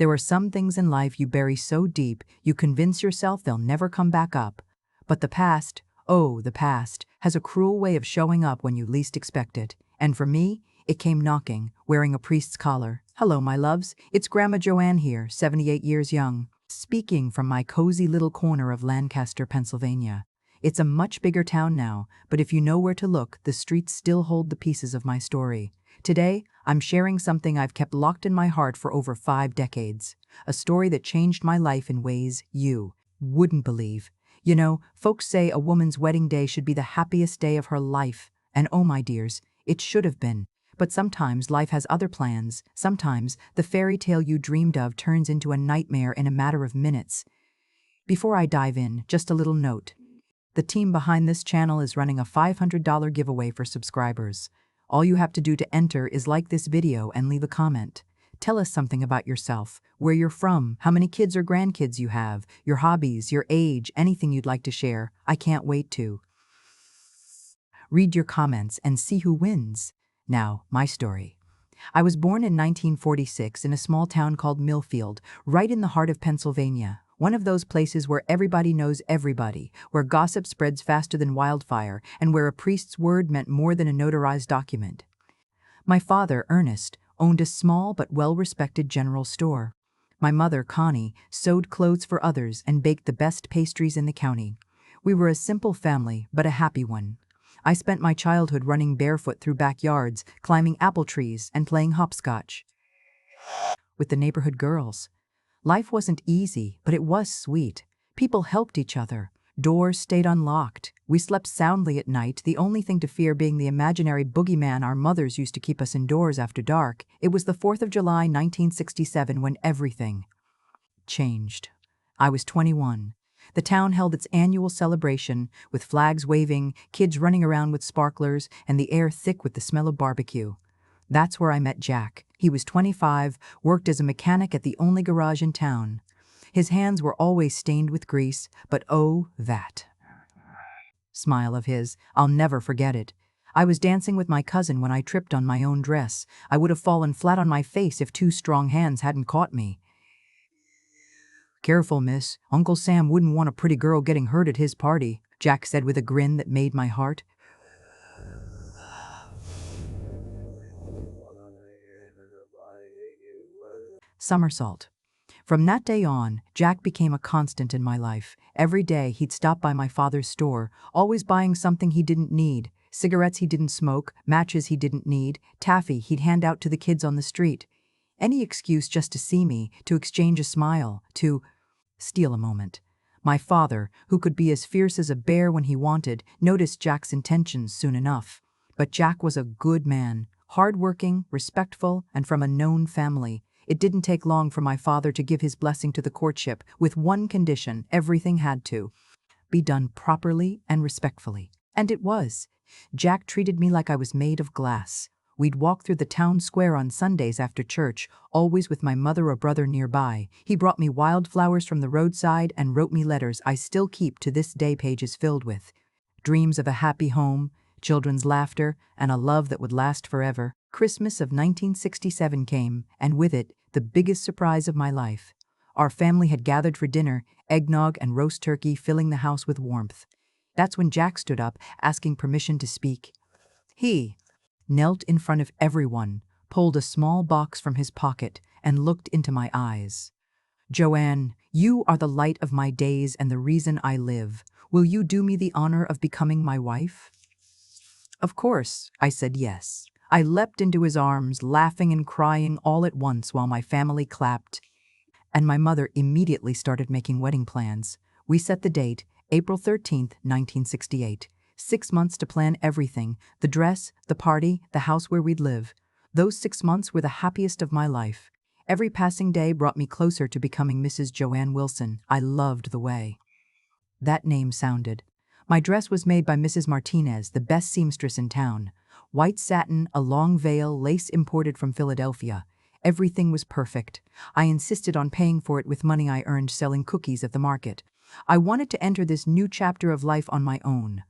There are some things in life you bury so deep you convince yourself they'll never come back up. But the past, oh, the past, has a cruel way of showing up when you least expect it. And for me, it came knocking, wearing a priest's collar. Hello, my loves. It's Grandma Joanne here, 78 years young, speaking from my cozy little corner of Lancaster, Pennsylvania. It's a much bigger town now, but if you know where to look, the streets still hold the pieces of my story. Today, I'm sharing something I've kept locked in my heart for over 5 decades. A story that changed my life in ways you wouldn't believe. You know, folks say a woman's wedding day should be the happiest day of her life. And oh my dears, it should have been. But sometimes life has other plans. Sometimes the fairy tale you dreamed of turns into a nightmare in a matter of minutes. Before I dive in, just a little note. The team behind this channel is running a $500 giveaway for subscribers. All you have to do to enter is like this video and leave a comment. Tell us something about yourself, where you're from, how many kids or grandkids you have, your hobbies, your age, anything you'd like to share. I can't wait to read your comments and see who wins. Now, my story. I was born in 1946 in a small town called Millfield, right in the heart of Pennsylvania. One of those places where everybody knows everybody, where gossip spreads faster than wildfire, and where a priest's word meant more than a notarized document. My father, Ernest, owned a small but well-respected general store. My mother, Connie, sewed clothes for others and baked the best pastries in the county. We were a simple family, but a happy one. I spent my childhood running barefoot through backyards, climbing apple trees, and playing hopscotch with the neighborhood girls. Life wasn't easy, but it was sweet. People helped each other. Doors stayed unlocked. We slept soundly at night, the only thing to fear being the imaginary boogeyman our mothers used to keep us indoors after dark. It was the 4th of July, 1967, when everything changed. I was 21. The town held its annual celebration, with flags waving, kids running around with sparklers, and the air thick with the smell of barbecue. That's where I met Jack. He was 25, worked as a mechanic at the only garage in town. His hands were always stained with grease, but oh, that smile of his, I'll never forget it. I was dancing with my cousin when I tripped on my own dress. I would have fallen flat on my face if 2 strong hands hadn't caught me. "Careful, miss. Uncle Sam wouldn't want a pretty girl getting hurt at his party," Jack said with a grin that made my heart somersault. From that day on, Jack became a constant in my life. Every day he'd stop by my father's store, always buying something he didn't need. Cigarettes he didn't smoke, matches he didn't need, taffy he'd hand out to the kids on the street. Any excuse just to see me, to exchange a smile, to steal a moment. My father, who could be as fierce as a bear when he wanted, noticed Jack's intentions soon enough. But Jack was a good man, hard-working, respectful, and from a known family. It didn't take long for my father to give his blessing to the courtship, with one condition: everything had to be done properly and respectfully. And it was. Jack treated me like I was made of glass. We'd walk through the town square on Sundays after church, always with my mother or brother nearby. He brought me wildflowers from the roadside and wrote me letters I still keep to this day, pages filled with dreams of a happy home, children's laughter, and a love that would last forever. Christmas of 1967 came, and with it, the biggest surprise of my life. Our family had gathered for dinner, eggnog and roast turkey filling the house with warmth. That's when Jack stood up, asking permission to speak. He knelt in front of everyone, pulled a small box from his pocket, and looked into my eyes. "Joanne, you are the light of my days and the reason I live. Will you do me the honor of becoming my wife?" Of course, I said yes. I leapt into his arms, laughing and crying all at once while my family clapped. And my mother immediately started making wedding plans. We set the date, April 13th, 1968. 6 months to plan everything: the dress, the party, the house where we'd live. Those 6 months were the happiest of my life. Every passing day brought me closer to becoming Mrs. Joanne Wilson. I loved the way that name sounded. My dress was made by Mrs. Martinez, the best seamstress in town. White satin, a long veil, lace imported from Philadelphia. Everything was perfect. I insisted on paying for it with money I earned selling cookies at the market. I wanted to enter this new chapter of life on my own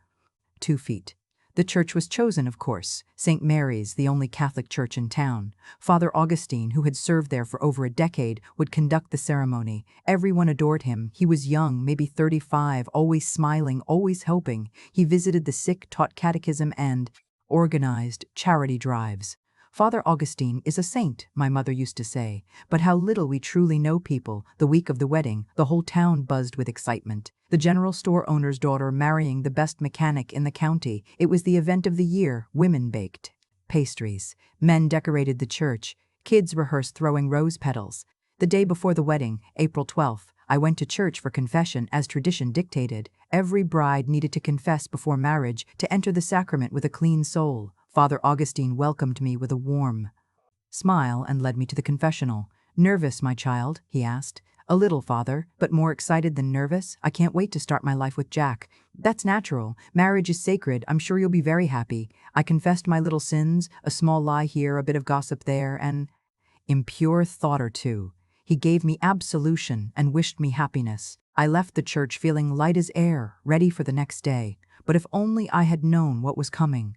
2 feet. The church was chosen, of course, St. Mary's, the only Catholic church in town. Father Augustine, who had served there for over a decade, would conduct the ceremony. Everyone adored him. He was young, maybe 35, always smiling, always helping. He visited the sick, taught catechism, and organized charity drives. Father Augustine is a saint, my mother used to say, but how little we truly know people. The week of the wedding, the whole town buzzed with excitement. The general store owner's daughter marrying the best mechanic in the county. It was the event of the year. Women baked pastries. Men decorated the church. Kids rehearsed throwing rose petals. The day before the wedding, April 12th, I went to church for confession as tradition dictated. Every bride needed to confess before marriage to enter the sacrament with a clean soul. Father Augustine welcomed me with a warm smile and led me to the confessional. "Nervous, my child?" he asked. "A little, Father, but more excited than nervous. I can't wait to start my life with Jack." "That's natural. Marriage is sacred. I'm sure you'll be very happy." I confessed my little sins, a small lie here, a bit of gossip there, an impure thought or two. He gave me absolution and wished me happiness. I left the church feeling light as air, ready for the next day. But if only I had known what was coming.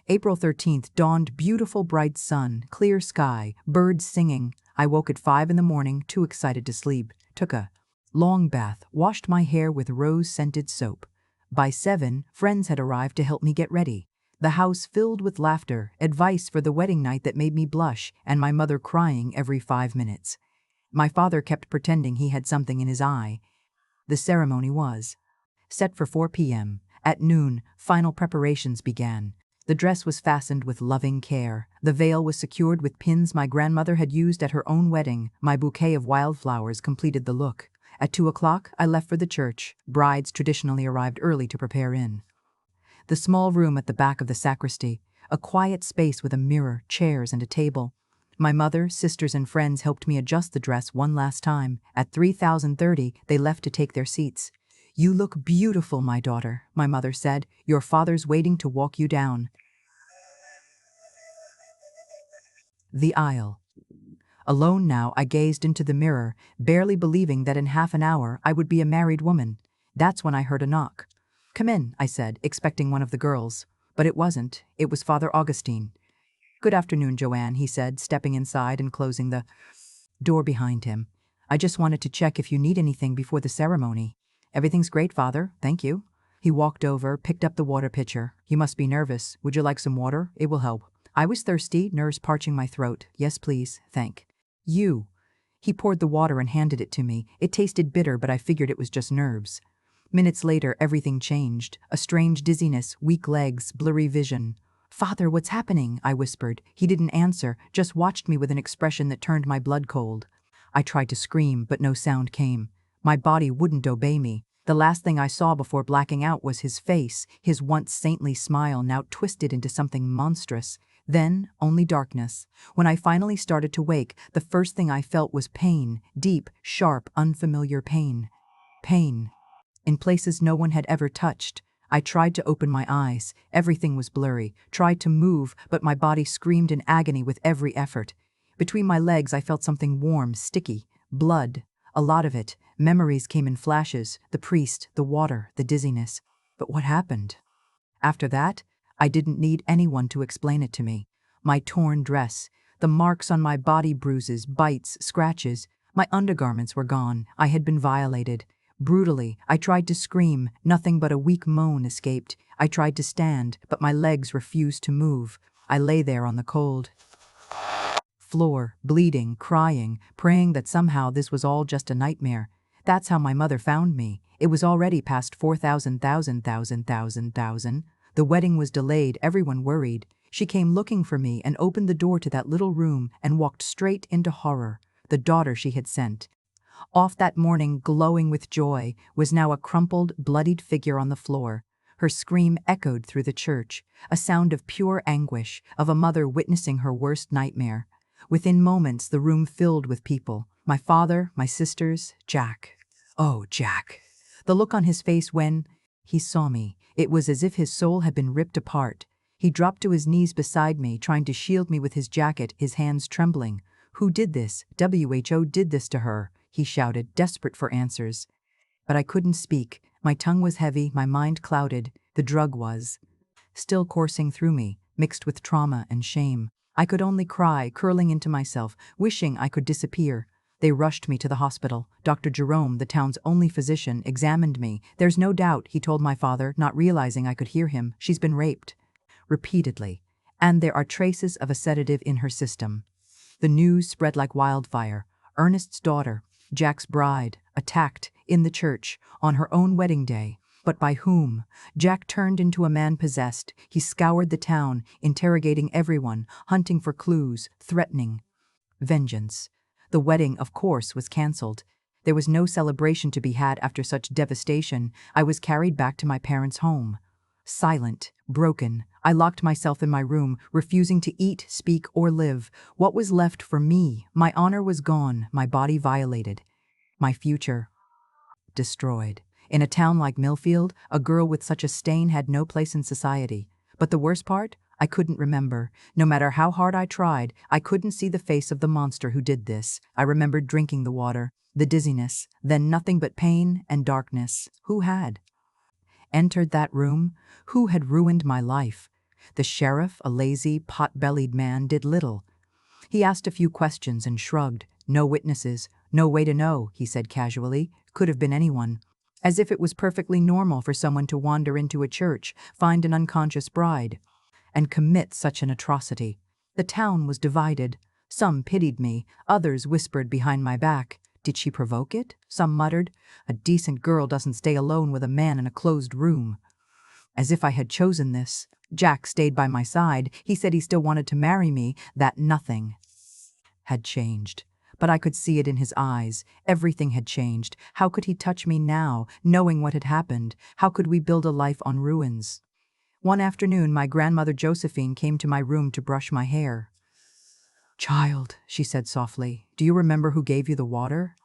April 13th dawned, beautiful bright sun, clear sky, birds singing. I woke at 5 in the morning, too excited to sleep, took a long bath, washed my hair with rose-scented soap. By 7, friends had arrived to help me get ready. The house filled with laughter, advice for the wedding night that made me blush, and my mother crying every 5 minutes. My father kept pretending he had something in his eye. The ceremony was set for 4 p.m. At noon, final preparations began. The dress was fastened with loving care. The veil was secured with pins my grandmother had used at her own wedding. My bouquet of wildflowers completed the look. At 2 o'clock, I left for the church. Brides traditionally arrived early to prepare in the small room at the back of the sacristy, a quiet space with a mirror, chairs, and a table. My mother, sisters, and friends helped me adjust the dress one last time. At 3:30, they left to take their seats. "You look beautiful, my daughter," my mother said. "Your father's waiting to walk you down the aisle." Alone now, I gazed into the mirror, barely believing that in half an hour I would be a married woman. That's when I heard a knock. "Come in," I said, expecting one of the girls. But it wasn't. It was Father Augustine. "Good afternoon, Joanne," he said, stepping inside and closing the door behind him. "I just wanted to check if you need anything before the ceremony." "Everything's great, Father. Thank you." He walked over, picked up the water pitcher. "You must be nervous. Would you like some water? It will help." I was thirsty, nerves parching my throat. "Yes, please. Thank you." He poured the water and handed it to me. It tasted bitter, but I figured it was just nerves. Minutes later, everything changed. A strange dizziness, weak legs, blurry vision. "Father, what's happening?" I whispered. He didn't answer, just watched me with an expression that turned my blood cold. I tried to scream, but no sound came. My body wouldn't obey me. The last thing I saw before blacking out was his face, his once saintly smile now twisted into something monstrous. Then, only darkness. When I finally started to wake, the first thing I felt was pain, deep, sharp, unfamiliar pain. Pain. In places no one had ever touched. I tried to open my eyes. Everything was blurry. Tried to move, but my body screamed in agony with every effort. Between my legs I felt something warm, sticky. Blood. A lot of it. Memories came in flashes. The priest, the water, the dizziness. But what happened? After that, I didn't need anyone to explain it to me. My torn dress, the marks on my body, bruises, bites, scratches. My undergarments were gone. I had been violated. Brutally, I tried to scream. Nothing but a weak moan escaped. I tried to stand, but my legs refused to move. I lay there on the cold floor, bleeding, crying, praying that somehow this was all just a nightmare. That's how my mother found me. It was already past 4,000. The wedding was delayed, everyone worried. She came looking for me and opened the door to that little room and walked straight into horror. The daughter she had sent off that morning, glowing with joy, was now a crumpled, bloodied figure on the floor. Her scream echoed through the church, a sound of pure anguish, of a mother witnessing her worst nightmare. Within moments, the room filled with people. My father, my sisters, Jack. Oh, Jack. The look on his face when he saw me, it was as if his soul had been ripped apart. He dropped to his knees beside me, trying to shield me with his jacket, his hands trembling. "Who did this? WHO did this to her," he shouted, desperate for answers. But I couldn't speak. My tongue was heavy, my mind clouded. The drug was still coursing through me, mixed with trauma and shame. I could only cry, curling into myself, wishing I could disappear. They rushed me to the hospital. Dr. Jerome, the town's only physician, examined me. There's no doubt, he told my father, not realizing I could hear him. She's been raped. Repeatedly. And there are traces of a sedative in her system. The news spread like wildfire. Ernest's daughter, Jack's bride, attacked in the church on her own wedding day. But by whom? Jack turned into a man possessed. He scoured the town, interrogating everyone, hunting for clues, threatening vengeance. The wedding, of course, was cancelled. There was no celebration to be had after such devastation. I was carried back to my parents' home. Silent, broken, I locked myself in my room, refusing to eat, speak, or live. What was left for me? My honor was gone, my body violated. My future destroyed. In a town like Millfield, a girl with such a stain had no place in society. But the worst part? I couldn't remember. No matter how hard I tried, I couldn't see the face of the monster who did this. I remembered drinking the water, the dizziness, then nothing but pain and darkness. Who had entered that room? Who had ruined my life? The sheriff, a lazy, pot-bellied man, did little. He asked a few questions and shrugged. No witnesses, no way to know, he said casually. Could have been anyone. As if it was perfectly normal for someone to wander into a church, find an unconscious bride, and commit such an atrocity. The town was divided. Some pitied me, others whispered behind my back. Did she provoke it? Some muttered. A decent girl doesn't stay alone with a man in a closed room. As if I had chosen this. Jack stayed by my side. He said he still wanted to marry me, that nothing had changed. But I could see it in his eyes. Everything had changed. How could he touch me now, knowing what had happened? How could we build a life on ruins? One afternoon, my grandmother Josephine came to my room to brush my hair. "Child," she said softly, "do you remember who gave you the water?"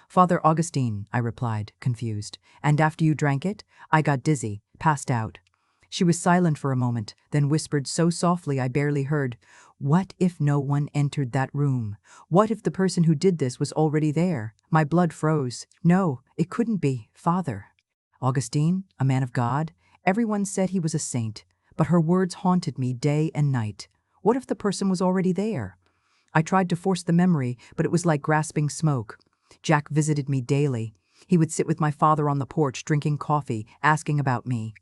"Father Augustine," I replied, confused. "And after you drank it, I got dizzy, passed out." She was silent for a moment, then whispered so softly I barely heard, "What if no one entered that room? What if the person who did this was already there?" My blood froze. No, it couldn't be. Father Augustine, a man of God. Everyone said he was a saint, but her words haunted me day and night. What if the person was already there? I tried to force the memory, but it was like grasping smoke. Jack visited me daily. He would sit with my father on the porch drinking coffee, asking about me.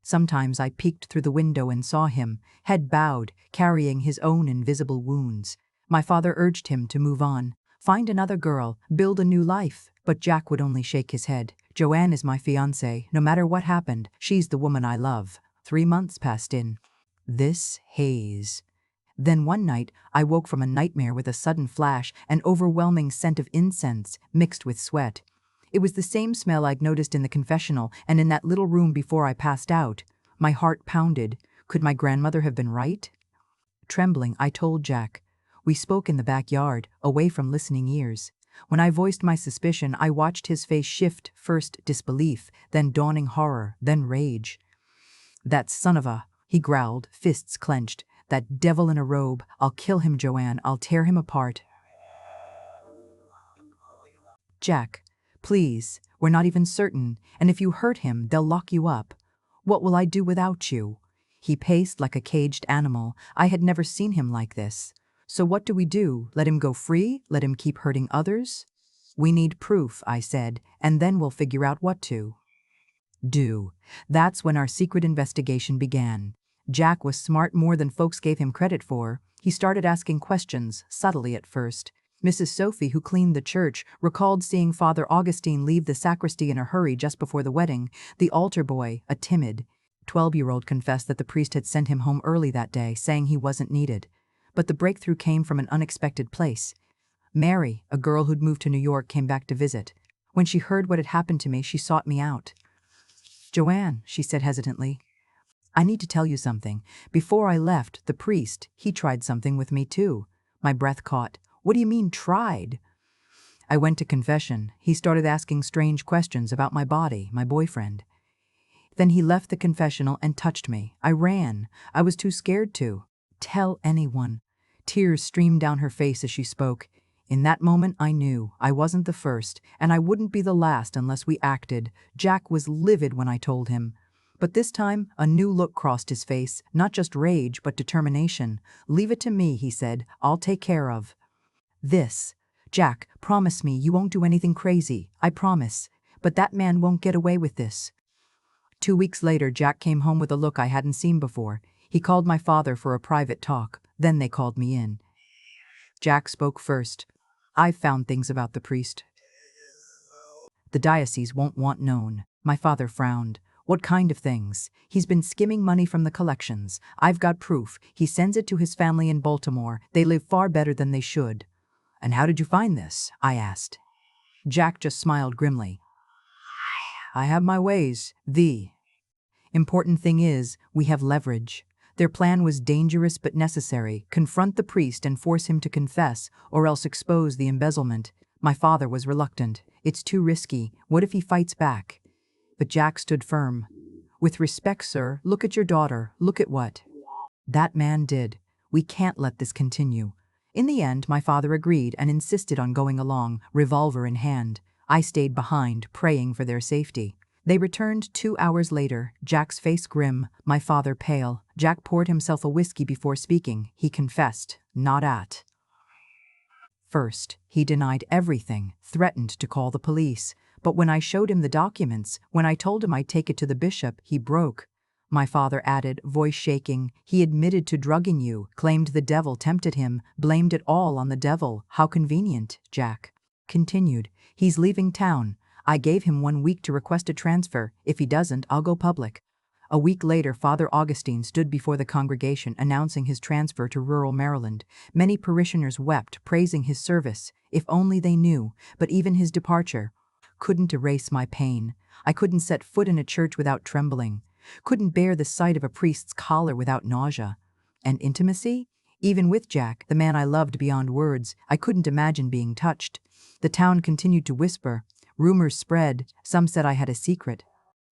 Sometimes I peeked through the window and saw him, head bowed, carrying his own invisible wounds. My father urged him to move on, find another girl, build a new life. But Jack would only shake his head. "Joanne is my fiancée. No matter what happened, she's the woman I love." 3 months passed in this haze. Then one night, I woke from a nightmare with a sudden flash, an overwhelming scent of incense mixed with sweat. It was the same smell I'd noticed in the confessional and in that little room before I passed out. My heart pounded. Could my grandmother have been right? Trembling, I told Jack. We spoke in the backyard, away from listening ears. When I voiced my suspicion, I watched his face shift, first disbelief, then dawning horror, then rage. "That son of a," he growled, fists clenched. "That devil in a robe. I'll kill him, Joanne. I'll tear him apart." "Jack, please, we're not even certain, and if you hurt him, they'll lock you up. What will I do without you?" He paced like a caged animal. I had never seen him like this. "So what do we do? Let him go free? Let him keep hurting others?" "We need proof," I said, "and then we'll figure out what to do." That's when our secret investigation began. Jack was smart more than folks gave him credit for. He started asking questions, subtly at first. Mrs. Sophie, who cleaned the church, recalled seeing Father Augustine leave the sacristy in a hurry just before the wedding. The altar boy, a timid 12-year-old, confessed that the priest had sent him home early that day, saying he wasn't needed. But the breakthrough came from an unexpected place. Mary, a girl who'd moved to New York, came back to visit. When she heard what had happened to me, she sought me out. "Joanne," she said hesitantly, "I need to tell you something. Before I left, the priest, he tried something with me too." My breath caught. "What do you mean, tried?" "I went to confession. He started asking strange questions about my body, my boyfriend. Then he left the confessional and touched me. I ran. I was too scared to tell anyone." Tears streamed down her face as she spoke. In that moment, I knew I wasn't the first, and I wouldn't be the last unless we acted. Jack was livid when I told him. But this time, a new look crossed his face, not just rage, but determination. "Leave it to me," he said. "I'll take care of this. Jack, promise me you won't do anything crazy. I promise. But that man won't get away with this." 2 weeks later, Jack came home with a look I hadn't seen before. He called my father for a private talk. Then they called me in. Jack spoke first. "I've found things about the priest the diocese won't want known." My father frowned. "What kind of things?" "He's been skimming money from the collections. I've got proof. He sends it to his family in Baltimore. They live far better than they should." "And how did you find this?" I asked. Jack just smiled grimly. "I have my ways. The important thing is, we have leverage." Their plan was dangerous but necessary. Confront the priest and force him to confess, or else expose the embezzlement. My father was reluctant. "It's too risky. What if he fights back?" But Jack stood firm. "With respect, sir, look at your daughter. Look at what that man did. We can't let this continue." In the end, my father agreed and insisted on going along, revolver in hand. I stayed behind, praying for their safety. They returned 2 hours later, Jack's face grim, my father pale. Jack poured himself a whiskey before speaking. He confessed, not at first. He denied everything, threatened to call the police. But when I showed him the documents, when I told him I'd take it to the bishop, he broke. My father added, voice shaking, "He admitted to drugging you, claimed the devil tempted him, blamed it all on the devil." "How convenient," Jack continued. "He's leaving town. I gave him 1 week to request a transfer. If he doesn't, I'll go public." A week later, Father Augustine stood before the congregation announcing his transfer to rural Maryland. Many parishioners wept, praising his service. If only they knew. But even his departure couldn't erase my pain. I couldn't set foot in a church without trembling. Couldn't bear the sight of a priest's collar without nausea. And intimacy? Even with Jack, the man I loved beyond words, I couldn't imagine being touched. The town continued to whisper. Rumors spread. Some said I had a secret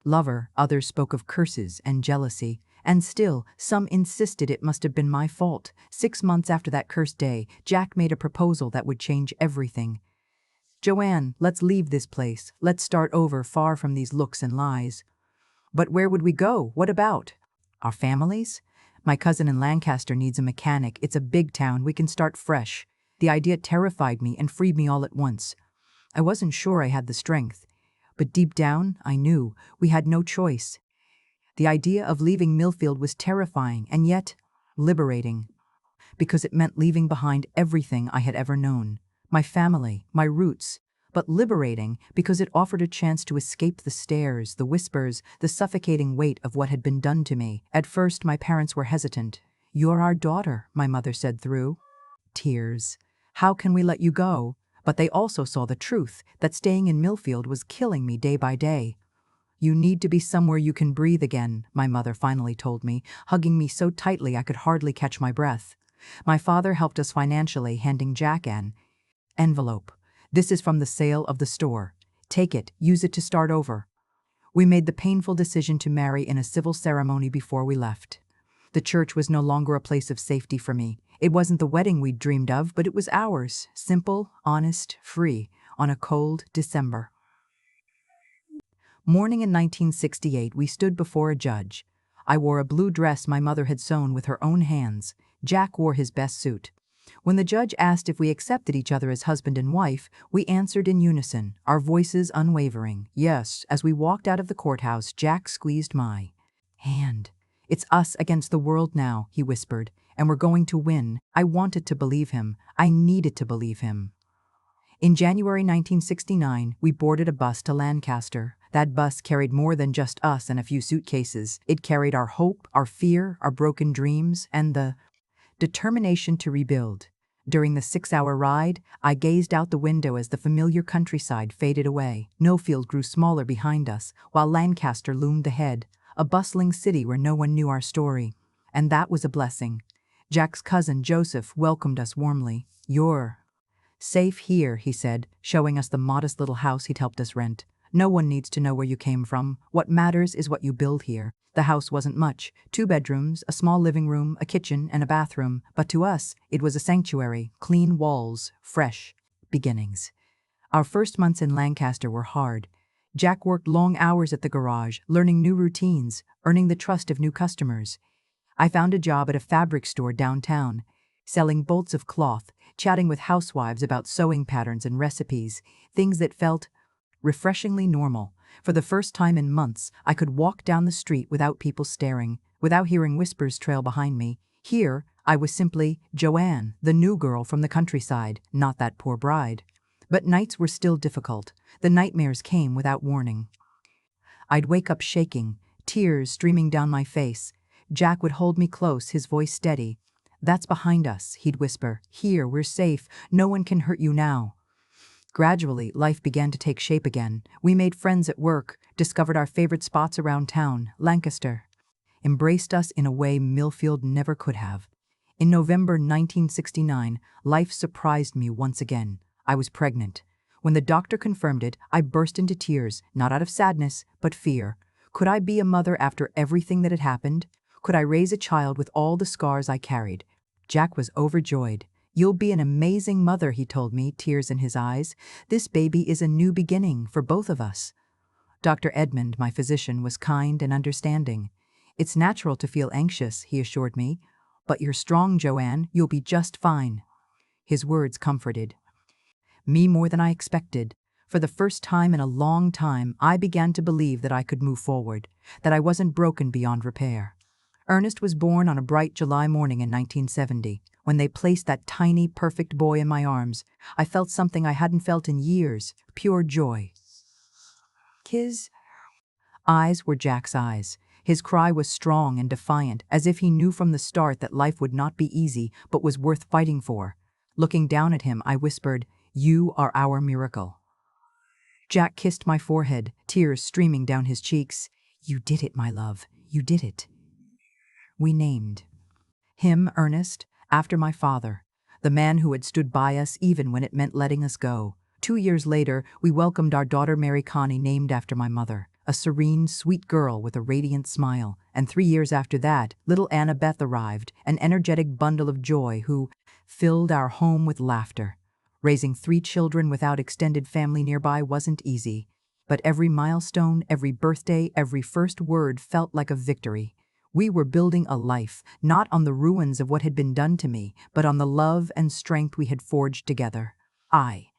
lover, others spoke of curses and jealousy. And still, some insisted it must have been my fault. 6 months after that cursed day, Jack made a proposal that would change everything. "Joanne, let's leave this place. Let's start over, far from these looks and lies." "But where would we go? What about our families?" "My cousin in Lancaster needs a mechanic. It's a big town. We can start fresh." The idea terrified me and freed me all at once. I wasn't sure I had the strength. But deep down, I knew we had no choice. The idea of leaving Millfield was terrifying and yet liberating, because it meant leaving behind everything I had ever known. My family, my roots. But liberating because it offered a chance to escape the stares, the whispers, the suffocating weight of what had been done to me. At first, my parents were hesitant. "You're our daughter," my mother said through tears. "How can we let you go?" But they also saw the truth, that staying in Millfield was killing me day by day. "You need to be somewhere you can breathe again," my mother finally told me, hugging me so tightly I could hardly catch my breath. My father helped us financially, handing Jack an envelope. "This is from the sale of the store. Take it, use it to start over." We made the painful decision to marry in a civil ceremony before we left. The church was no longer a place of safety for me. It wasn't the wedding we'd dreamed of, but it was ours, simple, honest, free, on a cold December morning in 1968. We stood before a judge. I wore a blue dress my mother had sewn with her own hands. Jack wore his best suit. When the judge asked if we accepted each other as husband and wife, we answered in unison, our voices unwavering. "Yes." As we walked out of the courthouse, Jack squeezed my hand. "It's us against the world now," he whispered, "and we're going to win." I wanted to believe him. I needed to believe him. In January 1969, we boarded a bus to Lancaster. That bus carried more than just us and a few suitcases. It carried our hope, our fear, our broken dreams, and the determination to rebuild. During the 6-hour ride, I gazed out the window as the familiar countryside faded away. Millfield grew smaller behind us, while Lancaster loomed ahead, a bustling city where no one knew our story. And that was a blessing. Jack's cousin, Joseph, welcomed us warmly. "You're safe here," he said, showing us the modest little house he'd helped us rent. "No one needs to know where you came from. What matters is what you build here." The house wasn't much. 2 bedrooms, a small living room, a kitchen, and a bathroom. But to us, it was a sanctuary. Clean walls, fresh beginnings. Our first months in Lancaster were hard. Jack worked long hours at the garage, learning new routines, earning the trust of new customers. I found a job at a fabric store downtown, selling bolts of cloth, chatting with housewives about sewing patterns and recipes, things that felt refreshingly normal. For the first time in months, I could walk down the street without people staring, without hearing whispers trail behind me. Here, I was simply Joanne, the new girl from the countryside, not that poor bride. But nights were still difficult. The nightmares came without warning. I'd wake up shaking, tears streaming down my face. Jack would hold me close, his voice steady. "That's behind us," he'd whisper. "Here, we're safe. No one can hurt you now." Gradually, life began to take shape again. We made friends at work, discovered our favorite spots around town, Lancaster. Embraced us in a way Millfield never could have. In November 1969, life surprised me once again. I was pregnant. When the doctor confirmed it, I burst into tears, not out of sadness, but fear. Could I be a mother after everything that had happened? Could I raise a child with all the scars I carried? Jack was overjoyed. "You'll be an amazing mother," he told me, tears in his eyes. "This baby is a new beginning for both of us." Dr. Edmund, my physician, was kind and understanding. "It's natural to feel anxious," he assured me. "But you're strong, Joanne. You'll be just fine." His words comforted me more than I expected. For the first time in a long time, I began to believe that I could move forward, that I wasn't broken beyond repair. Ernest was born on a bright July morning in 1970. When they placed that tiny, perfect boy in my arms, I felt something I hadn't felt in years, pure joy. His eyes were Jack's eyes. His cry was strong and defiant, as if he knew from the start that life would not be easy, but was worth fighting for. Looking down at him, I whispered, "You are our miracle." Jack kissed my forehead, tears streaming down his cheeks. "You did it, my love. You did it." We named him Ernest, after my father, the man who had stood by us even when it meant letting us go. 2 years later, we welcomed our daughter Mary Connie, named after my mother, a serene, sweet girl with a radiant smile. And 3 years after that, little Annabeth arrived, an energetic bundle of joy who filled our home with laughter. Raising 3 children without extended family nearby wasn't easy, but every milestone, every birthday, every first word felt like a victory. We were building a life, not on the ruins of what had been done to me, but on the love and strength we had forged together. I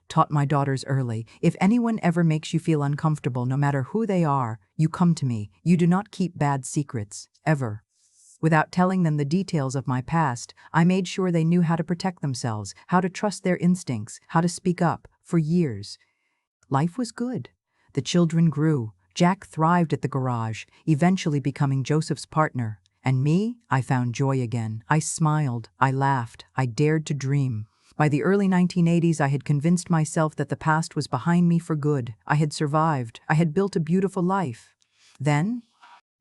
taught my daughters early, if anyone ever makes you feel uncomfortable, no matter who they are, you come to me. You do not keep bad secrets, ever. Without telling them the details of my past, I made sure they knew how to protect themselves, how to trust their instincts, how to speak up. For years, life was good. The children grew. Jack thrived at the garage, eventually becoming Joseph's partner. And me, I found joy again. I smiled, I laughed, I dared to dream. By the early 1980s, I had convinced myself that the past was behind me for good. I had survived. I had built a beautiful life. Then,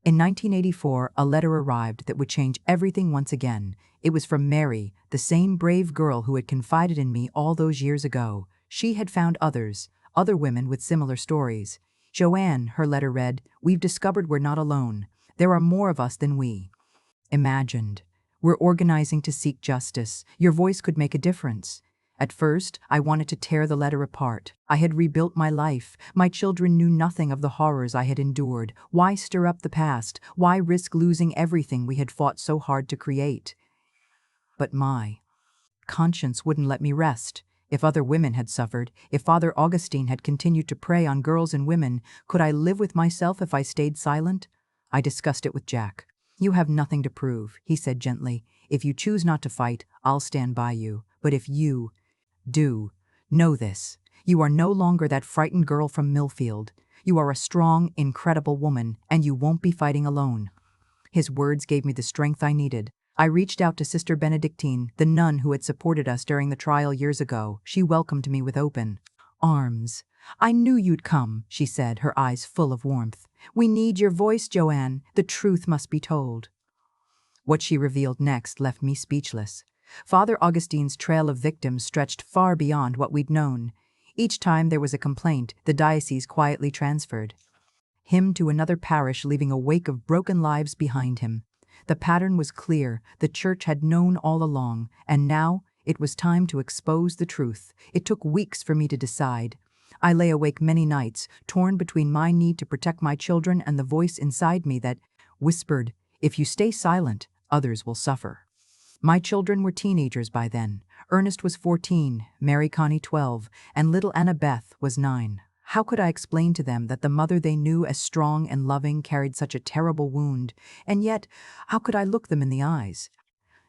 in 1984, a letter arrived that would change everything once again. It was from Mary, the same brave girl who had confided in me all those years ago. She had found other women with similar stories. "Joanne," her letter read, "we've discovered we're not alone. There are more of us than we imagined. We're organizing to seek justice. Your voice could make a difference." At first, I wanted to tear the letter apart. I had rebuilt my life. My children knew nothing of the horrors I had endured. Why stir up the past? Why risk losing everything we had fought so hard to create? But my conscience wouldn't let me rest. If other women had suffered, if Father Augustine had continued to prey on girls and women, could I live with myself if I stayed silent? I discussed it with Jack. "You have nothing to prove," he said gently. "If you choose not to fight, I'll stand by you. But if you do, know this. You are no longer that frightened girl from Millfield. You are a strong, incredible woman, and you won't be fighting alone." His words gave me the strength I needed. I reached out to Sister Benedictine, the nun who had supported us during the trial years ago. She welcomed me with open arms. "I knew you'd come," she said, her eyes full of warmth. "We need your voice, Joanne. The truth must be told." What she revealed next left me speechless. Father Augustine's trail of victims stretched far beyond what we'd known. Each time there was a complaint, the diocese quietly transferred him to another parish, leaving a wake of broken lives behind him. The pattern was clear. The church had known all along, and now it was time to expose the truth. It took weeks for me to decide. I lay awake many nights, torn between my need to protect my children and the voice inside me that whispered, "If you stay silent, others will suffer." My children were teenagers by then. Ernest was 14, Mary Connie 12, and little Annabeth was 9. How could I explain to them that the mother they knew as strong and loving carried such a terrible wound, and yet, how could I look them in the eyes?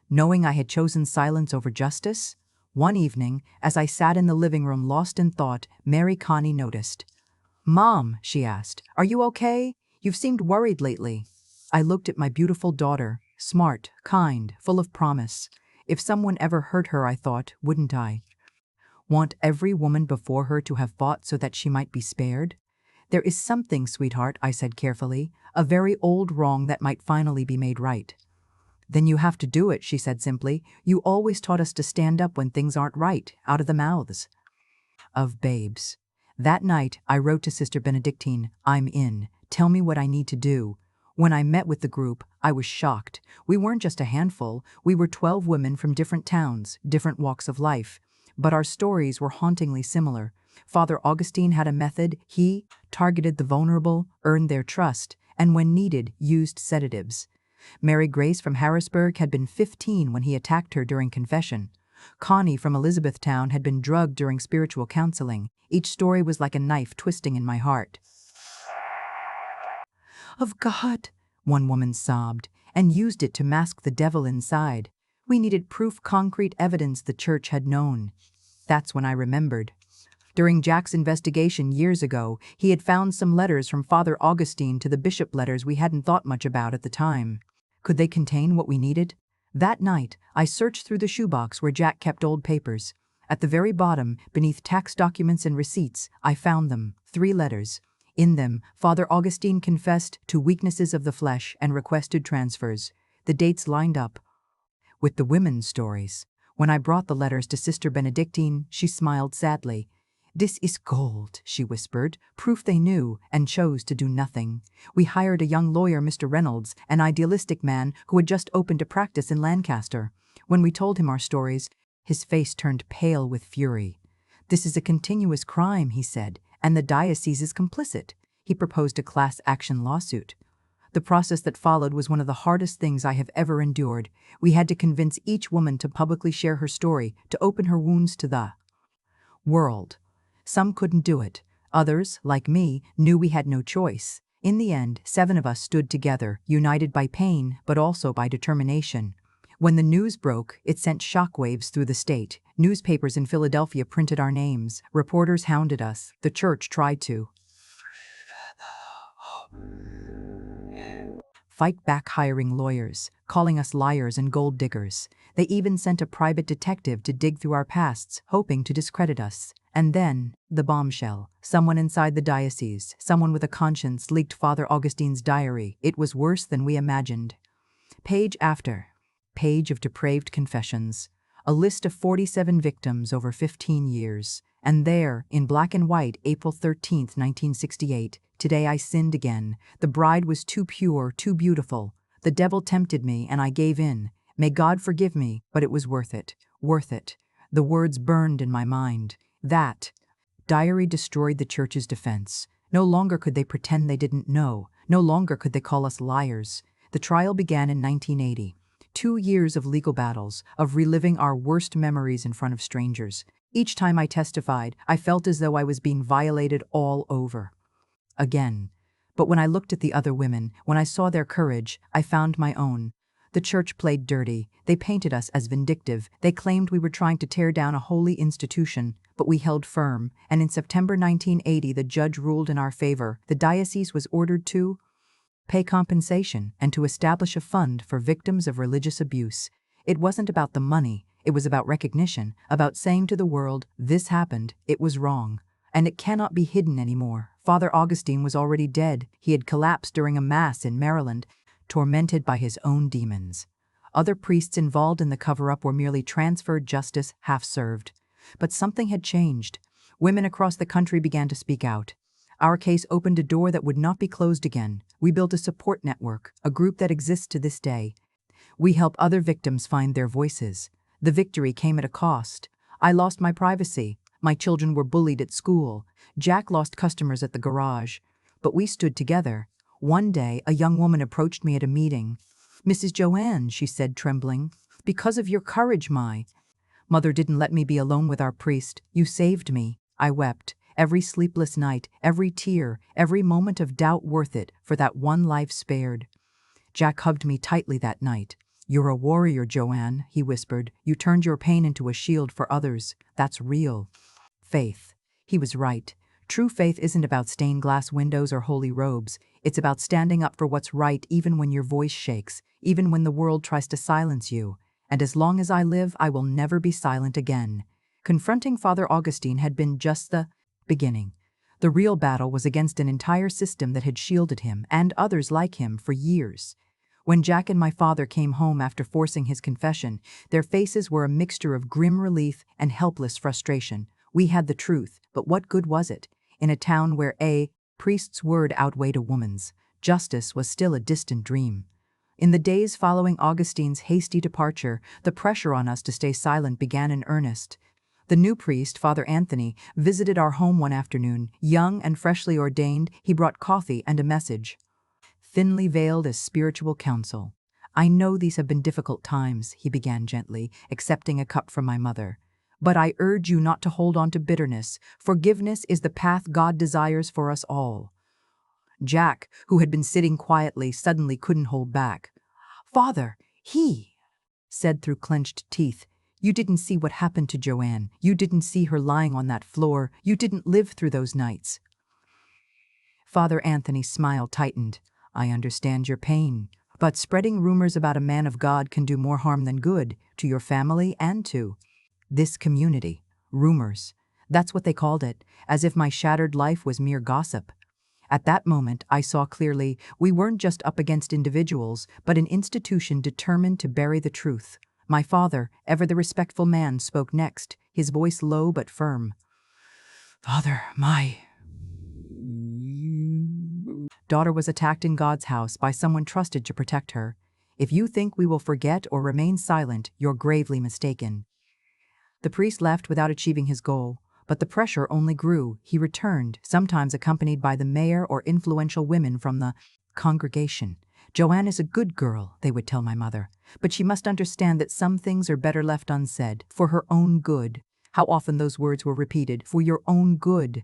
Knowing I had chosen silence over justice? One evening, as I sat in the living room lost in thought, Mary Connie noticed. "Mom," she asked, "are you okay? You've seemed worried lately." I looked at my beautiful daughter, smart, kind, full of promise. If someone ever hurt her, I thought, wouldn't I want every woman before her to have fought so that she might be spared? "There is something, sweetheart," I said carefully, "a very old wrong that might finally be made right." "Then you have to do it," she said simply. "You always taught us to stand up when things aren't right, out of the mouths of babes." That night, I wrote to Sister Benedictine, "I'm in. Tell me what I need to do." When I met with the group, I was shocked. We weren't just a handful. We were 12 women from different towns, different walks of life. But our stories were hauntingly similar. Father Augustine had a method. He targeted the vulnerable, earned their trust, and when needed, used sedatives. Mary Grace from Harrisburg had been 15 when he attacked her during confession. Connie from Elizabethtown had been drugged during spiritual counseling. Each story was like a knife twisting in my heart. "Of God," one woman sobbed, "and used it to mask the devil inside. We needed proof, concrete evidence the church had known." That's when I remembered. During Jack's investigation years ago, he had found some letters from Father Augustine to the bishop, letters we hadn't thought much about at the time. Could they contain what we needed? That night, I searched through the shoebox where Jack kept old papers. At the very bottom, beneath tax documents and receipts, I found them, 3 letters. In them, Father Augustine confessed to weaknesses of the flesh and requested transfers. The dates lined up with the women's stories. When I brought the letters to Sister Benedictine, she smiled sadly. "This is gold," she whispered, "proof they knew and chose to do nothing. We hired a young lawyer, Mr. Reynolds, an idealistic man who had just opened a practice in Lancaster. When we told him our stories, his face turned pale with fury. 'This is a continuous crime,' he said, 'and the diocese is complicit.' He proposed a class action lawsuit. The process that followed was one of the hardest things I have ever endured. We had to convince each woman to publicly share her story, to open her wounds to the world. Some couldn't do it. Others, like me, knew we had no choice. In the end, 7 of us stood together, united by pain, but also by determination. When the news broke, it sent shockwaves through the state. Newspapers in Philadelphia printed our names. Reporters hounded us. The church tried to fight back, hiring lawyers, calling us liars and gold diggers. They even sent a private detective to dig through our pasts, hoping to discredit us. And then, the bombshell. Someone inside the diocese, someone with a conscience, leaked Father Augustine's diary. It was worse than we imagined. Page after page of depraved confessions. A list of 47 victims over 15 years. And there, in black and white, April 13th, 1968, "Today I sinned again. The bride was too pure, too beautiful. The devil tempted me and I gave in. May God forgive me, but it was worth it. Worth it." The words burned in my mind. That diary destroyed the church's defense. No longer could they pretend they didn't know. No longer could they call us liars. The trial began in 1980. 2 years of legal battles, of reliving our worst memories in front of strangers. Each time I testified, I felt as though I was being violated all over again. But when I looked at the other women, when I saw their courage, I found my own. The church played dirty. They painted us as vindictive. They claimed we were trying to tear down a holy institution, but we held firm. And in September 1980, the judge ruled in our favor. The diocese was ordered to pay compensation and to establish a fund for victims of religious abuse. It wasn't about the money. It was about recognition, about saying to the world, this happened, it was wrong, and it cannot be hidden anymore. Father Augustine was already dead. He had collapsed during a mass in Maryland, tormented by his own demons. Other priests involved in the cover-up were merely transferred justice, half-served. But something had changed. Women across the country began to speak out. Our case opened a door that would not be closed again. We built a support network, a group that exists to this day. We help other victims find their voices. The victory came at a cost. I lost my privacy. My children were bullied at school. Jack lost customers at the garage. But we stood together. One day, a young woman approached me at a meeting. "Mrs. Joanne," she said, trembling, "because of your courage, my mother didn't let me be alone with our priest. You saved me." I wept. Every sleepless night, every tear, every moment of doubt worth it for that one life spared. Jack hugged me tightly that night. "You're a warrior, Joanne," he whispered. "You turned your pain into a shield for others. That's real faith." He was right. True faith isn't about stained glass windows or holy robes. It's about standing up for what's right even when your voice shakes, even when the world tries to silence you. And as long as I live, I will never be silent again. Confronting Father Augustine had been just the beginning. The real battle was against an entire system that had shielded him and others like him for years. When Jack and my father came home after forcing his confession, their faces were a mixture of grim relief and helpless frustration. We had the truth, but what good was it? In a town where a priest's word outweighed a woman's, justice was still a distant dream. In the days following Augustine's hasty departure, the pressure on us to stay silent began in earnest. The new priest, Father Anthony, visited our home one afternoon. Young and freshly ordained, he brought coffee and a message, thinly veiled as spiritual counsel. "I know these have been difficult times," he began gently, accepting a cup from my mother. "But I urge you not to hold on to bitterness. Forgiveness is the path God desires for us all." Jack, who had been sitting quietly, suddenly couldn't hold back. "Father, he said through clenched teeth, "you didn't see what happened to Joanne. You didn't see her lying on that floor. You didn't live through those nights." Father Anthony's smile tightened. "I understand your pain, but spreading rumors about a man of God can do more harm than good to your family and to this community." Rumors. That's what they called it, as if my shattered life was mere gossip. At that moment, I saw clearly we weren't just up against individuals, but an institution determined to bury the truth. My father, ever the respectful man, spoke next, his voice low but firm. "Father, my daughter was attacked in God's house by someone trusted to protect her. If you think we will forget or remain silent, you're gravely mistaken." The priest left without achieving his goal, but the pressure only grew. He returned, sometimes accompanied by the mayor or influential women from the congregation. "Joanne is a good girl," they would tell my mother, "but she must understand that some things are better left unsaid, for her own good." How often those words were repeated, "for your own good."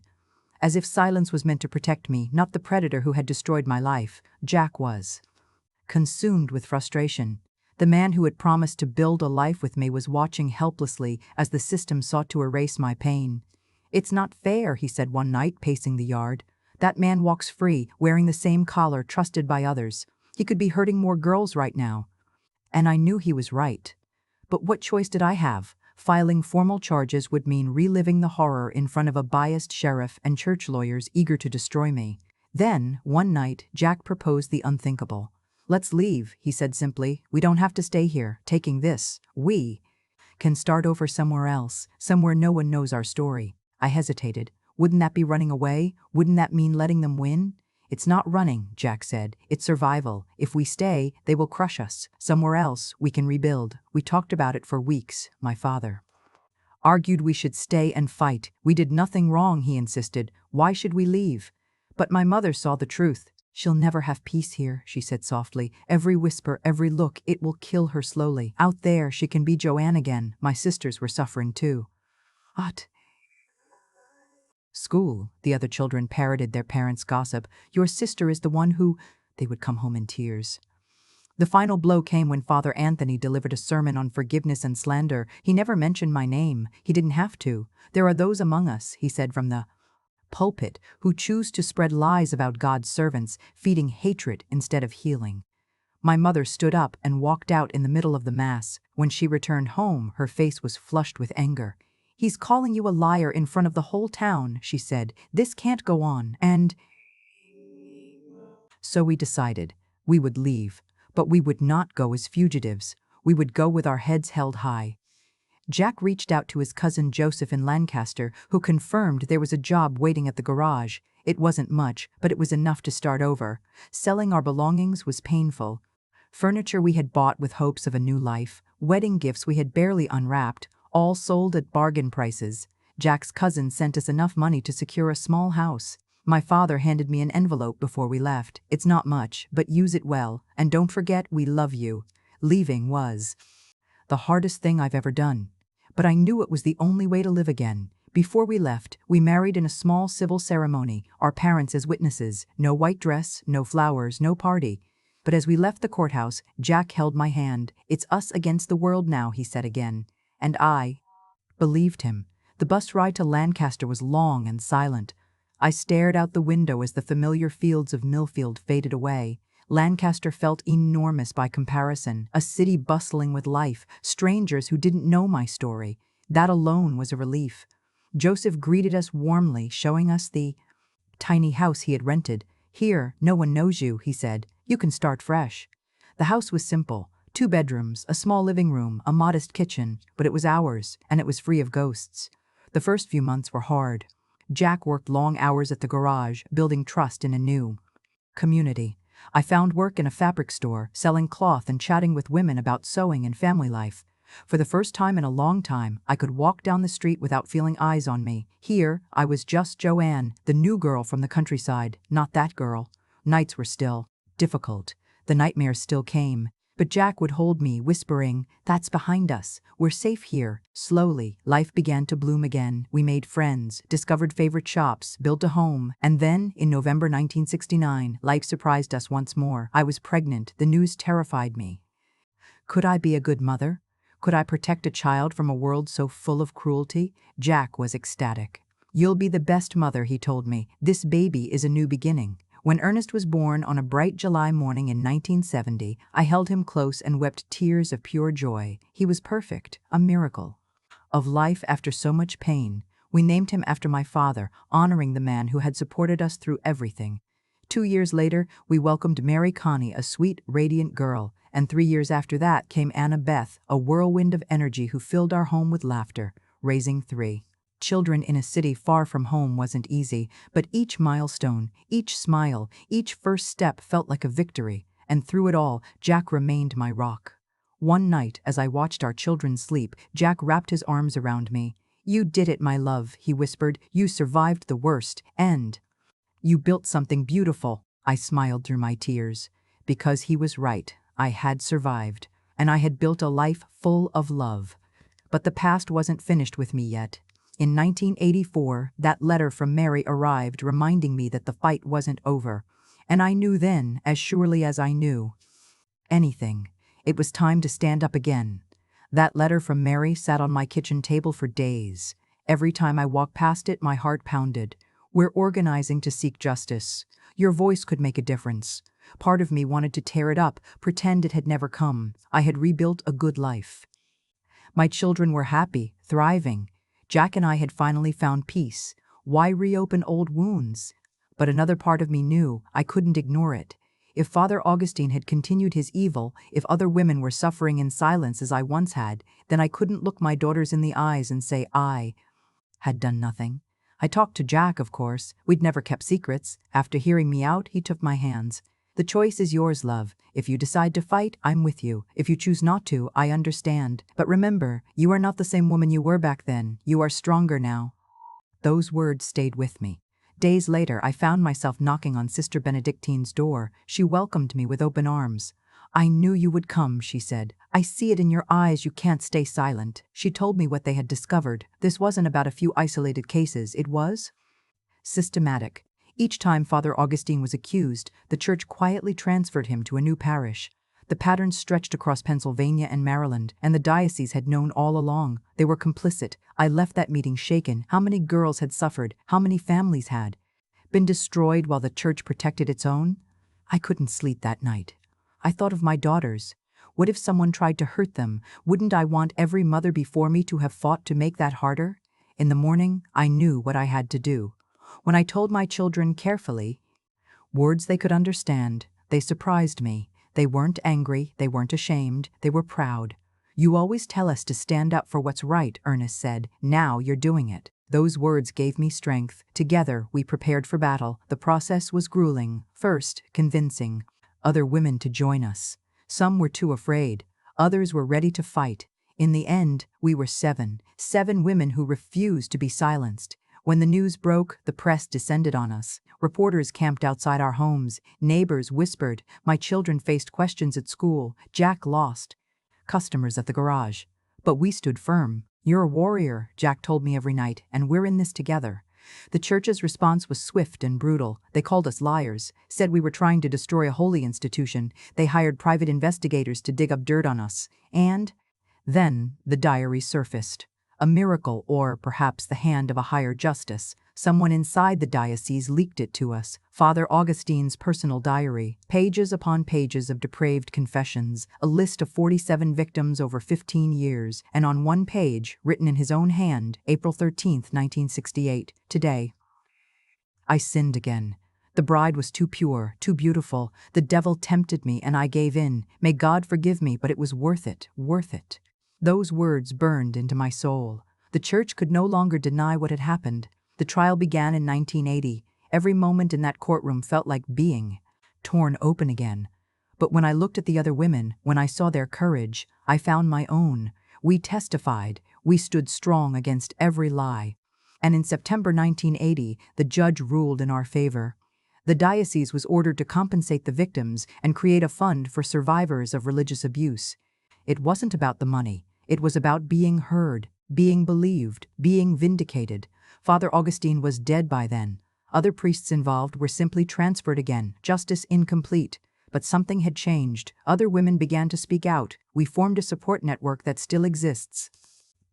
As if silence was meant to protect me, not the predator who had destroyed my life. Jack was consumed with frustration. The man who had promised to build a life with me was watching helplessly as the system sought to erase my pain. "It's not fair," he said one night, pacing the yard. "That man walks free, wearing the same collar, trusted by others. He could be hurting more girls right now." And I knew he was right. But what choice did I have? Filing formal charges would mean reliving the horror in front of a biased sheriff and church lawyers eager to destroy me. Then, one night, Jack proposed the unthinkable. "Let's leave," he said simply. "We don't have to stay here, taking this. We can start over somewhere else, somewhere no one knows our story." I hesitated. Wouldn't that be running away? Wouldn't that mean letting them win? "It's not running," Jack said. "It's survival. If we stay, they will crush us. Somewhere else, we can rebuild." We talked about it for weeks. My father argued we should stay and fight. We did nothing wrong, he insisted. Why should we leave? But my mother saw the truth. "She'll never have peace here," she said softly. "Every whisper, every look, it will kill her slowly. Out there, she can be Joanne again." My sisters were suffering too. "What?" "School," the other children parroted their parents' gossip. "Your sister is the one who—" They would come home in tears. The final blow came when Father Anthony delivered a sermon on forgiveness and slander. He never mentioned my name. He didn't have to. "There are those among us," he said from the pulpit, "who choose to spread lies about God's servants, feeding hatred instead of healing." My mother stood up and walked out in the middle of the Mass. When she returned home, her face was flushed with anger. "He's calling you a liar in front of the whole town," she said. "This can't go on." And so we decided we would leave, but we would not go as fugitives. We would go with our heads held high. Jack reached out to his cousin Joseph in Lancaster, who confirmed there was a job waiting at the garage. It wasn't much, but it was enough to start over. Selling our belongings was painful. Furniture we had bought with hopes of a new life, wedding gifts we had barely unwrapped, all sold at bargain prices. Jack's cousin sent us enough money to secure a small house. My father handed me an envelope before we left. It's not much, but use it well, and don't forget we love you. Leaving was the hardest thing I've ever done. But I knew it was the only way to live again. Before we left, we married in a small civil ceremony, our parents as witnesses. No white dress, no flowers, no party. But as we left the courthouse, Jack held my hand. It's us against the world now, he said again. And I believed him. The bus ride to Lancaster was long and silent. I stared out the window as the familiar fields of Millfield faded away. Lancaster felt enormous by comparison, a city bustling with life, strangers who didn't know my story. That alone was a relief. Joseph greeted us warmly, showing us the tiny house he had rented. Here, no one knows you, he said. You can start fresh. The house was simple. 2 bedrooms, a small living room, a modest kitchen, but it was ours, and it was free of ghosts. The first few months were hard. Jack worked long hours at the garage, building trust in a new community. I found work in a fabric store, selling cloth and chatting with women about sewing and family life. For the first time in a long time, I could walk down the street without feeling eyes on me. Here, I was just Joanne, the new girl from the countryside, not that girl. Nights were still difficult. The nightmares still came. But Jack would hold me, whispering, "That's behind us. We're safe here." Slowly, life began to bloom again. We made friends, discovered favorite shops, built a home. And then, in November 1969, life surprised us once more. I was pregnant. The news terrified me. Could I be a good mother? Could I protect a child from a world so full of cruelty? Jack was ecstatic. "You'll be the best mother," he told me. "This baby is a new beginning." When Ernest was born on a bright July morning in 1970, I held him close and wept tears of pure joy. He was perfect, a miracle of life after so much pain. We named him after my father, honoring the man who had supported us through everything. 2 years later, we welcomed Mary Connie, a sweet, radiant girl, and 3 years after that came Anna Beth, a whirlwind of energy who filled our home with laughter. Raising 3 children in a city far from home wasn't easy, but each milestone, each smile, each first step felt like a victory, and through it all, Jack remained my rock. One night, as I watched our children sleep, Jack wrapped his arms around me. "You did it, my love," he whispered. "You survived the worst, and you built something beautiful." I smiled through my tears. Because he was right, I had survived, and I had built a life full of love. But the past wasn't finished with me yet. In 1984, that letter from Mary arrived, reminding me that the fight wasn't over. And I knew then, as surely as I knew anything, it was time to stand up again. That letter from Mary sat on my kitchen table for days. Every time I walked past it, my heart pounded. "We're organizing to seek justice. Your voice could make a difference." Part of me wanted to tear it up, pretend it had never come. I had rebuilt a good life. My children were happy, thriving. Jack and I had finally found peace. Why reopen old wounds? But another part of me knew I couldn't ignore it. If Father Augustine had continued his evil, if other women were suffering in silence as I once had, then I couldn't look my daughters in the eyes and say I had done nothing. I talked to Jack, of course. We'd never kept secrets. After hearing me out, he took my hands. "The choice is yours, love. If you decide to fight, I'm with you. If you choose not to, I understand. But remember, you are not the same woman you were back then. You are stronger now." Those words stayed with me. Days later, I found myself knocking on Sister Benedictine's door. She welcomed me with open arms. "I knew you would come," she said. "I see it in your eyes. You can't stay silent." She told me what they had discovered. This wasn't about a few isolated cases. It was systematic. Each time Father Augustine was accused, the church quietly transferred him to a new parish. The pattern stretched across Pennsylvania and Maryland, and the diocese had known all along. They were complicit. I left that meeting shaken. How many girls had suffered? How many families had been destroyed while the church protected its own? I couldn't sleep that night. I thought of my daughters. What if someone tried to hurt them? Wouldn't I want every mother before me to have fought to make that harder? In the morning, I knew what I had to do. When I told my children carefully, words they could understand, they surprised me. They weren't angry, they weren't ashamed, they were proud. "You always tell us to stand up for what's right," Ernest said. "Now you're doing it." Those words gave me strength. Together, we prepared for battle. The process was grueling. First, convincing other women to join us. Some were too afraid. Others were ready to fight. In the end, we were seven women who refused to be silenced. When the news broke, the press descended on us. Reporters camped outside our homes. Neighbors whispered. My children faced questions at school. Jack lost customers at the garage. But we stood firm. You're a warrior, Jack told me every night, and we're in this together. The church's response was swift and brutal. They called us liars, said we were trying to destroy a holy institution. They hired private investigators to dig up dirt on us. And then the diary surfaced. A miracle, or perhaps the hand of a higher justice. Someone inside the diocese leaked it to us. Father Augustine's personal diary, pages upon pages of depraved confessions, a list of 47 victims over 15 years, and on one page, written in his own hand, April 13th, 1968, today. I sinned again. The bride was too pure, too beautiful. The devil tempted me and I gave in. May God forgive me, but it was worth it, worth it. Those words burned into my soul. The church could no longer deny what had happened. The trial began in 1980. Every moment in that courtroom felt like being torn open again. But when I looked at the other women, when I saw their courage, I found my own. We testified. We stood strong against every lie. And in September 1980, the judge ruled in our favor. The diocese was ordered to compensate the victims and create a fund for survivors of religious abuse. It wasn't about the money. It was about being heard, being believed, being vindicated. Father Augustine was dead by then. Other priests involved were simply transferred again, justice incomplete. But something had changed. Other women began to speak out. We formed a support network that still exists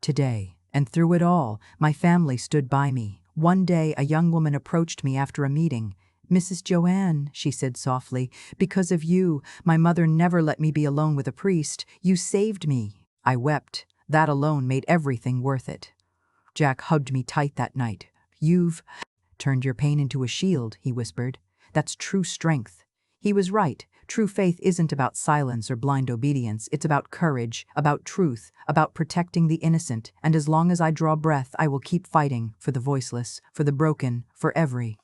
today. And through it all, my family stood by me. One day, a young woman approached me after a meeting. Mrs. Joanne, she said softly, because of you, my mother never let me be alone with a priest. You saved me. I wept. That alone made everything worth it. Jack hugged me tight that night. You've turned your pain into a shield, he whispered. That's true strength. He was right. True faith isn't about silence or blind obedience. It's about courage, about truth, about protecting the innocent. And as long as I draw breath, I will keep fighting for the voiceless, for the broken, for every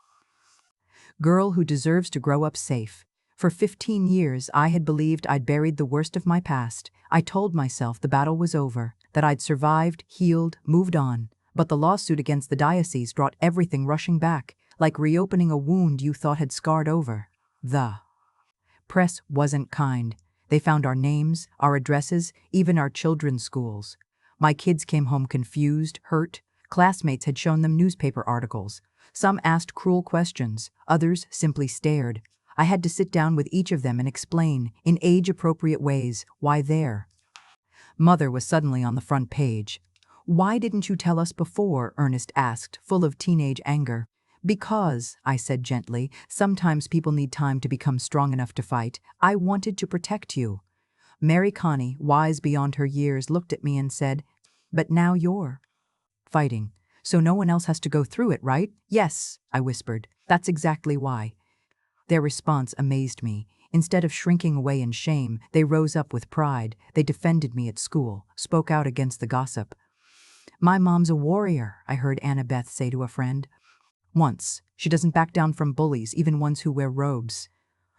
girl who deserves to grow up safe. For 15 years, I had believed I'd buried the worst of my past. I told myself the battle was over, that I'd survived, healed, moved on. But the lawsuit against the diocese brought everything rushing back, like reopening a wound you thought had scarred over. The press wasn't kind. They found our names, our addresses, even our children's schools. My kids came home confused, hurt. Classmates had shown them newspaper articles. Some asked cruel questions, others simply stared. I had to sit down with each of them and explain, in age-appropriate ways, why their mother was suddenly on the front page. Why didn't you tell us before? Ernest asked, full of teenage anger. Because, I said gently, sometimes people need time to become strong enough to fight. I wanted to protect you. Mary Connie, wise beyond her years, looked at me and said, but now you're fighting. So no one else has to go through it, right? Yes, I whispered. That's exactly why. Their response amazed me. Instead of shrinking away in shame, they rose up with pride. They defended me at school, spoke out against the gossip. My mom's a warrior, I heard Annabeth say to a friend. Once, she doesn't back down from bullies, even ones who wear robes.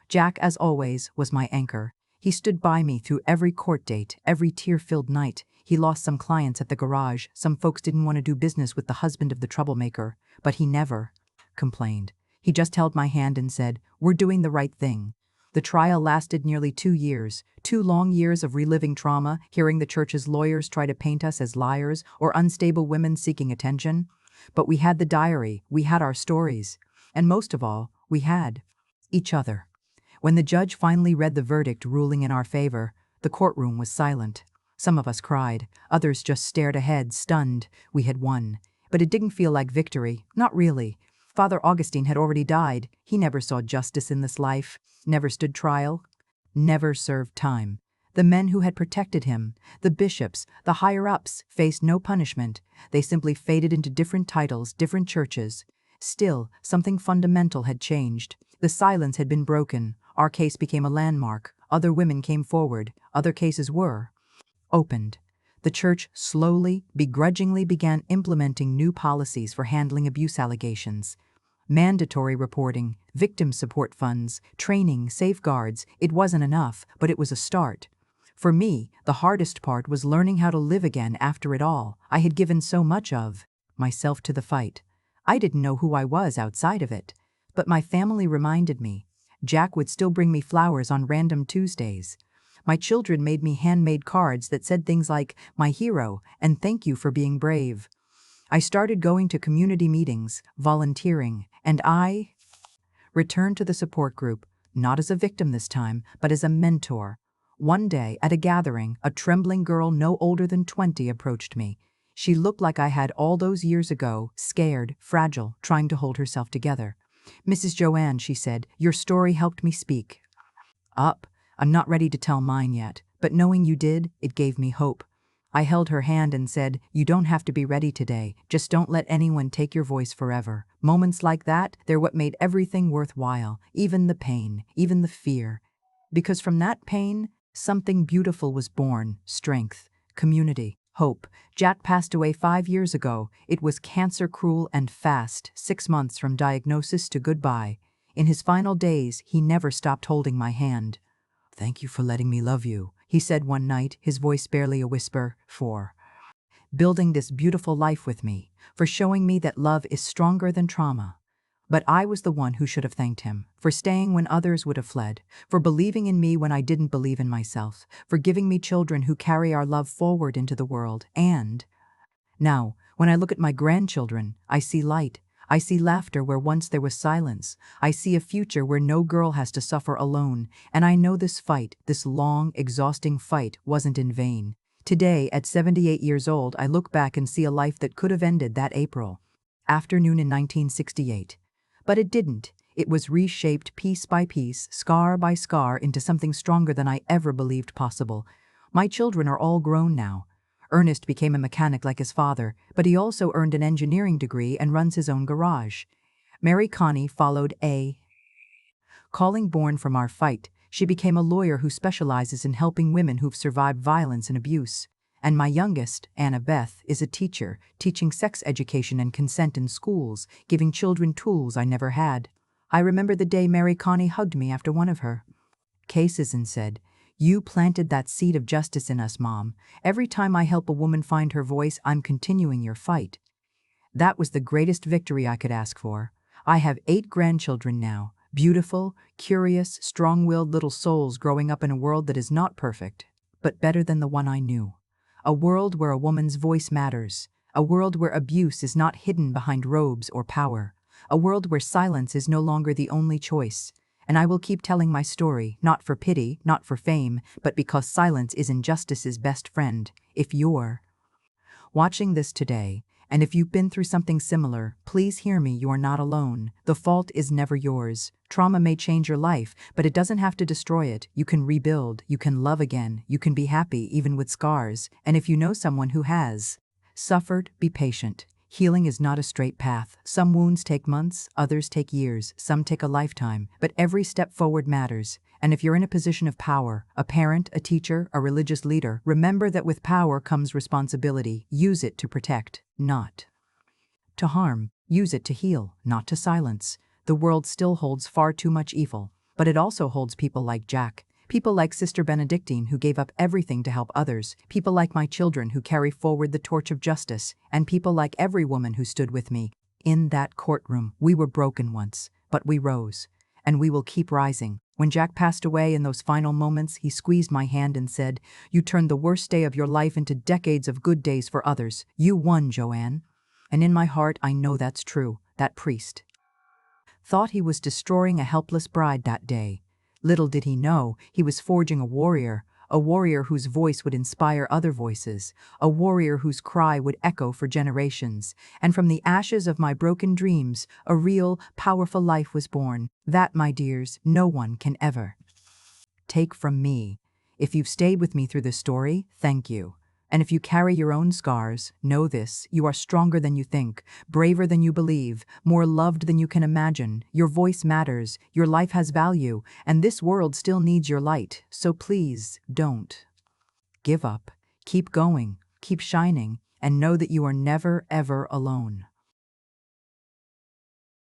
Jack, as always, was my anchor. He stood by me through every court date, every tear-filled night. He lost some clients at the garage. Some folks didn't want to do business with the husband of the troublemaker. But he never complained. He just held my hand and said, we're doing the right thing. The trial lasted nearly 2 years, 2 long years of reliving trauma, hearing the church's lawyers try to paint us as liars or unstable women seeking attention. But we had the diary, we had our stories, and most of all, we had each other. When the judge finally read the verdict ruling in our favor, the courtroom was silent. Some of us cried, others just stared ahead, stunned. We had won. But it didn't feel like victory, not really. Father Augustine had already died. He never saw justice in this life, never stood trial, never served time. The men who had protected him, the bishops, the higher-ups, faced no punishment. They simply faded into different titles, different churches. Still, something fundamental had changed. The silence had been broken. Our case became a landmark. Other women came forward. Other cases were opened. The church slowly, begrudgingly began implementing new policies for handling abuse allegations. Mandatory reporting, victim support funds, training, safeguards. It wasn't enough, but it was a start. For me, the hardest part was learning how to live again after it all. I had given so much of myself to the fight. I didn't know who I was outside of it. But my family reminded me. Jack would still bring me flowers on random Tuesdays. My children made me handmade cards that said things like, "My hero," and "Thank you for being brave." I started going to community meetings, volunteering, and I returned to the support group, not as a victim this time, but as a mentor. One day, at a gathering, a trembling girl no older than 20 approached me. She looked like I had all those years ago, scared, fragile, trying to hold herself together. "Mrs. Joanne," she said, "your story helped me speak up. I'm not ready to tell mine yet, but knowing you did, it gave me hope." I held her hand and said, "You don't have to be ready today. Just don't let anyone take your voice forever." Moments like that, they're what made everything worthwhile, even the pain, even the fear. Because from that pain, something beautiful was born: strength, community, hope. Jack passed away 5 years ago. It was cancer, cruel and fast, 6 months from diagnosis to goodbye. In his final days, he never stopped holding my hand. "Thank you for letting me love you," he said one night, his voice barely a whisper, "for building this beautiful life with me, for showing me that love is stronger than trauma." But I was the one who should have thanked him, for staying when others would have fled, for believing in me when I didn't believe in myself, for giving me children who carry our love forward into the world. And now, when I look at my grandchildren, I see light. I see laughter where once there was silence. I see a future where no girl has to suffer alone. And I know this fight, this long, exhausting fight, wasn't in vain. Today, at 78 years old, I look back and see a life that could have ended that April afternoon in 1968. But it didn't. It was reshaped piece by piece, scar by scar, into something stronger than I ever believed possible. My children are all grown now. Ernest became a mechanic like his father, but he also earned an engineering degree and runs his own garage. Mary Connie followed a calling born from our fight. She became a lawyer who specializes in helping women who've survived violence and abuse. And my youngest, Anna Beth, is a teacher, teaching sex education and consent in schools, giving children tools I never had. I remember the day Mary Connie hugged me after one of her cases and said, "You planted that seed of justice in us, Mom. Every time I help a woman find her voice, I'm continuing your fight." That was the greatest victory I could ask for. I have 8 grandchildren now, beautiful, curious, strong-willed little souls growing up in a world that is not perfect, but better than the one I knew. A world where a woman's voice matters. A world where abuse is not hidden behind robes or power. A world where silence is no longer the only choice. And I will keep telling my story, not for pity, not for fame, but because silence is injustice's best friend. If you're watching this today, and if you've been through something similar, please hear me, you are not alone. The fault is never yours. Trauma may change your life, but it doesn't have to destroy it. You can rebuild, you can love again, you can be happy even with scars. And if you know someone who has suffered, be patient. Healing is not a straight path. Some wounds take months, others take years, some take a lifetime, but every step forward matters. And if you're in a position of power, a parent, a teacher, a religious leader, remember that with power comes responsibility. Use it to protect, not to harm. Use it to heal, not to silence. The world still holds far too much evil, but it also holds people like Jack. People like Sister Benedictine who gave up everything to help others, people like my children who carry forward the torch of justice, and people like every woman who stood with me. In that courtroom, we were broken once, but we rose, and we will keep rising. When Jack passed away in those final moments, he squeezed my hand and said, "You turned the worst day of your life into decades of good days for others. You won, Joanne." And in my heart, I know that's true. That priest thought he was destroying a helpless bride that day. Little did he know, he was forging a warrior whose voice would inspire other voices, a warrior whose cry would echo for generations. And from the ashes of my broken dreams, a real, powerful life was born. That, my dears, no one can ever take from me. If you've stayed with me through this story, thank you. And if you carry your own scars, know this: you are stronger than you think, braver than you believe, more loved than you can imagine. Your voice matters, your life has value, and this world still needs your light. So please, don't give up. Keep going, keep shining, and know that you are never, ever alone.